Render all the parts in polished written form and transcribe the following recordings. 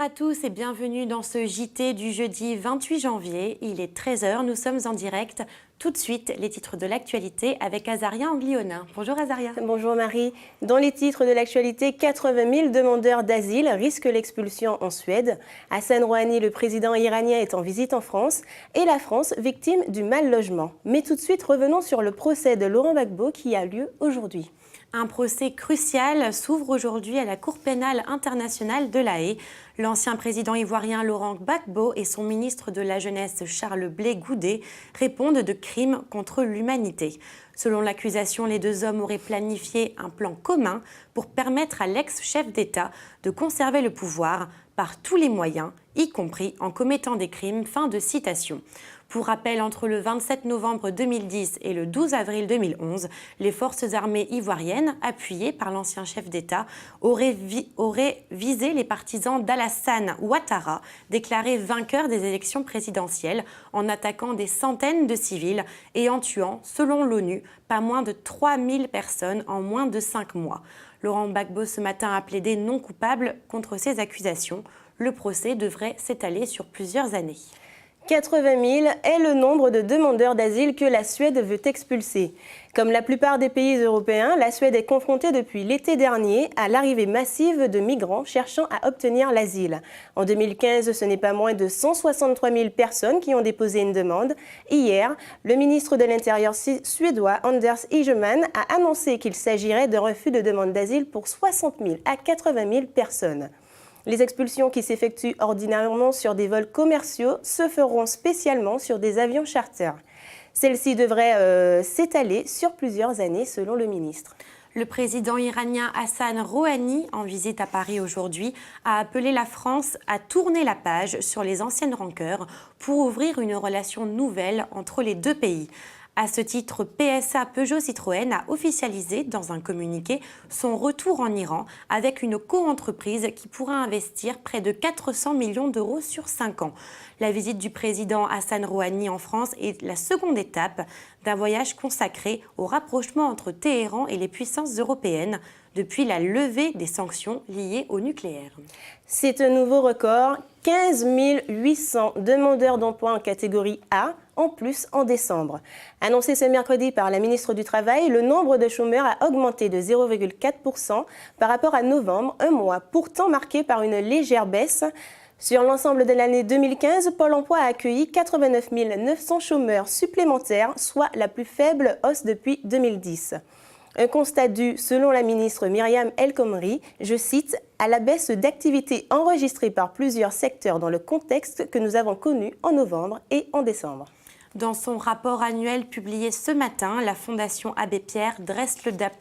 à tous et bienvenue dans ce JT du jeudi 28 janvier. Il est 13 h, nous sommes en direct. Tout de suite, les titres de l'actualité avec Azaria Anglionin. Bonjour Azaria. Bonjour Marie. Dans les titres de l'actualité, 80 000 demandeurs d'asile risquent l'expulsion en Suède. Hassan Rouhani, le président iranien, est en visite en France. Et la France, victime du mal logement. Mais tout de suite, revenons sur le procès de Laurent Gbagbo qui a lieu aujourd'hui. Un procès crucial s'ouvre aujourd'hui à la Cour pénale internationale de La Haye. L'ancien président ivoirien Laurent Gbagbo et son ministre de la Jeunesse Charles Blé Goudé répondent de crimes contre l'humanité. Selon l'accusation, les deux hommes auraient planifié un plan commun pour permettre à l'ex-chef d'État de conserver le pouvoir par tous les moyens, y compris en commettant des crimes. Fin de citation. Pour rappel, entre le 27 novembre 2010 et le 12 avril 2011, les forces armées ivoiriennes, appuyées par l'ancien chef d'État, auraient visé les partisans d'Alassane Ouattara, déclaré vainqueur des élections présidentielles, en attaquant des centaines de civils et en tuant, selon l'ONU, pas moins de 3000 personnes en moins de 5 mois. Laurent Gbagbo ce matin a plaidé non coupable contre ces accusations. Le procès devrait s'étaler sur plusieurs années. 80 000 est le nombre de demandeurs d'asile que la Suède veut expulser. Comme la plupart des pays européens, la Suède est confrontée depuis l'été dernier à l'arrivée massive de migrants cherchant à obtenir l'asile. En 2015, ce n'est pas moins de 163 000 personnes qui ont déposé une demande. Hier, le ministre de l'Intérieur suédois Anders Ygeman a annoncé qu'il s'agirait de refus de demande d'asile pour 60 000 à 80 000 personnes. Les expulsions qui s'effectuent ordinairement sur des vols commerciaux se feront spécialement sur des avions charters. Celles-ci devraient s'étaler sur plusieurs années selon le ministre. Le président iranien Hassan Rouhani, en visite à Paris aujourd'hui, a appelé la France à tourner la page sur les anciennes rancœurs pour ouvrir une relation nouvelle entre les deux pays. À ce titre, PSA Peugeot Citroën a officialisé dans un communiqué son retour en Iran avec une co-entreprise qui pourra investir près de 400 millions d'euros sur 5 ans. La visite du président Hassan Rouhani en France est la seconde étape d'un voyage consacré au rapprochement entre Téhéran et les puissances européennes depuis la levée des sanctions liées au nucléaire. C'est un nouveau record, 15 800 demandeurs d'emploi en catégorie A en plus en décembre. Annoncé ce mercredi par la ministre du Travail, le nombre de chômeurs a augmenté de 0,4% par rapport à novembre, un mois pourtant marqué par une légère baisse. Sur l'ensemble de l'année 2015, Pôle emploi a accueilli 89 900 chômeurs supplémentaires, soit la plus faible hausse depuis 2010. Un constat dû, selon la ministre Myriam El Khomri, je cite, « à la baisse d'activité enregistrée par plusieurs secteurs dans le contexte que nous avons connu en novembre et en décembre ». Dans son rapport annuel publié ce matin, la Fondation Abbé Pierre dresse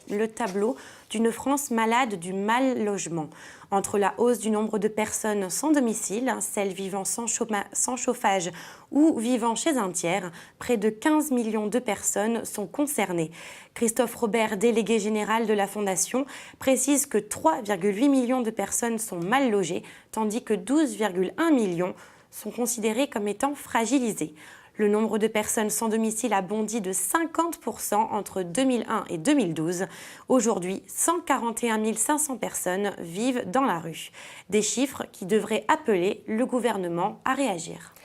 le tableau d'une France malade du mal logement. Entre la hausse du nombre de personnes sans domicile, celles vivant sans chauffage ou vivant chez un tiers, près de 15 millions de personnes sont concernées. Christophe Robert, délégué général de la Fondation, précise que 3,8 millions de personnes sont mal logées, tandis que 12,1 millions sont considérées comme étant fragilisées. Le nombre de personnes sans domicile a bondi de 50% entre 2001 et 2012. Aujourd'hui, 141 500 personnes vivent dans la rue. Des chiffres qui devraient appeler le gouvernement à réagir.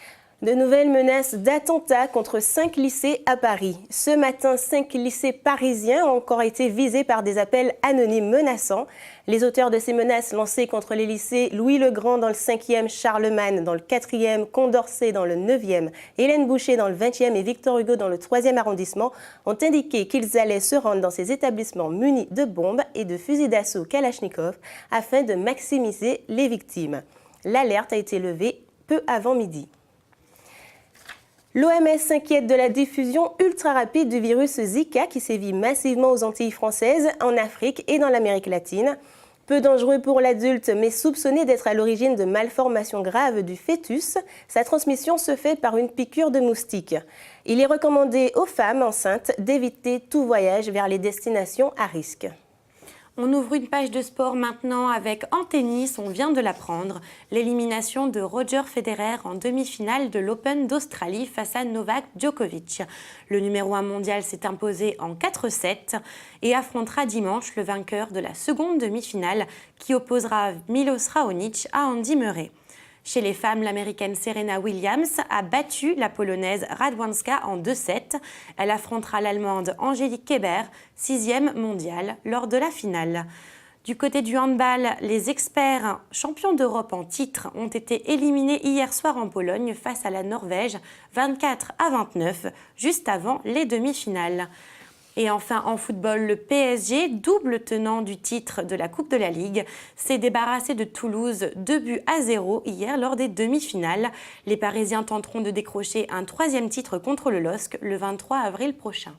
De nouvelles menaces d'attentats contre 5 lycées à Paris. Ce matin, 5 lycées parisiens ont encore été visés par des appels anonymes menaçants. Les auteurs de ces menaces lancées contre les lycées Louis-le-Grand dans le 5e, Charlemagne dans le 4e, Condorcet dans le 9e, Hélène Boucher dans le 20e et Victor Hugo dans le 3e arrondissement ont indiqué qu'ils allaient se rendre dans ces établissements munis de bombes et de fusils d'assaut Kalachnikov afin de maximiser les victimes. L'alerte a été levée peu avant midi. L'OMS s'inquiète de la diffusion ultra rapide du virus Zika qui sévit massivement aux Antilles françaises, en Afrique et dans l'Amérique latine. Peu dangereux pour l'adulte, mais soupçonné d'être à l'origine de malformations graves du fœtus, sa transmission se fait par une piqûre de moustique. Il est recommandé aux femmes enceintes d'éviter tout voyage vers les destinations à risque. On ouvre une page de sport maintenant avec en tennis, on vient de l'apprendre, l'élimination de Roger Federer en demi-finale de l'Open d'Australie face à Novak Djokovic. Le numéro 1 mondial s'est imposé en 4-7 et affrontera dimanche le vainqueur de la seconde demi-finale qui opposera Milos Raonic à Andy Murray. Chez les femmes, l'américaine Serena Williams a battu la polonaise Radwanska en 2-7. Elle affrontera l'allemande Angélique Kerber, 6e mondiale, lors de la finale. Du côté du handball, les experts champions d'Europe en titre ont été éliminés hier soir en Pologne face à la Norvège, 24-29, juste avant les demi-finales. Et enfin, en football, le PSG, double tenant du titre de la Coupe de la Ligue, s'est débarrassé de Toulouse 2-0 hier lors des demi-finales. Les Parisiens tenteront de décrocher un 3e titre contre le LOSC le 23 avril prochain.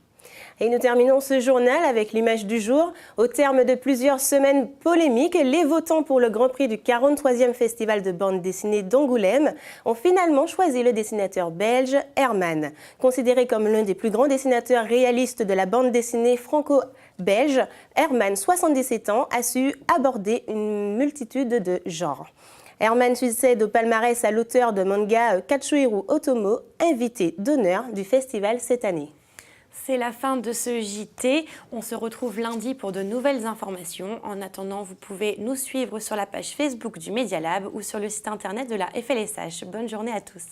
Et nous terminons ce journal avec l'image du jour. Au terme de plusieurs semaines polémiques, les votants pour le Grand Prix du 43e Festival de bande dessinée d'Angoulême ont finalement choisi le dessinateur belge Herman. Considéré comme l'un des plus grands dessinateurs réalistes de la bande dessinée franco-belge, Herman, 77 ans, a su aborder une multitude de genres. Herman succède au palmarès à l'auteur de manga Katsuhiro Otomo, invité d'honneur du festival cette année. C'est la fin de ce JT. On se retrouve lundi pour de nouvelles informations. En attendant, vous pouvez nous suivre sur la page Facebook du Media Lab ou sur le site internet de la FLSH. Bonne journée à tous.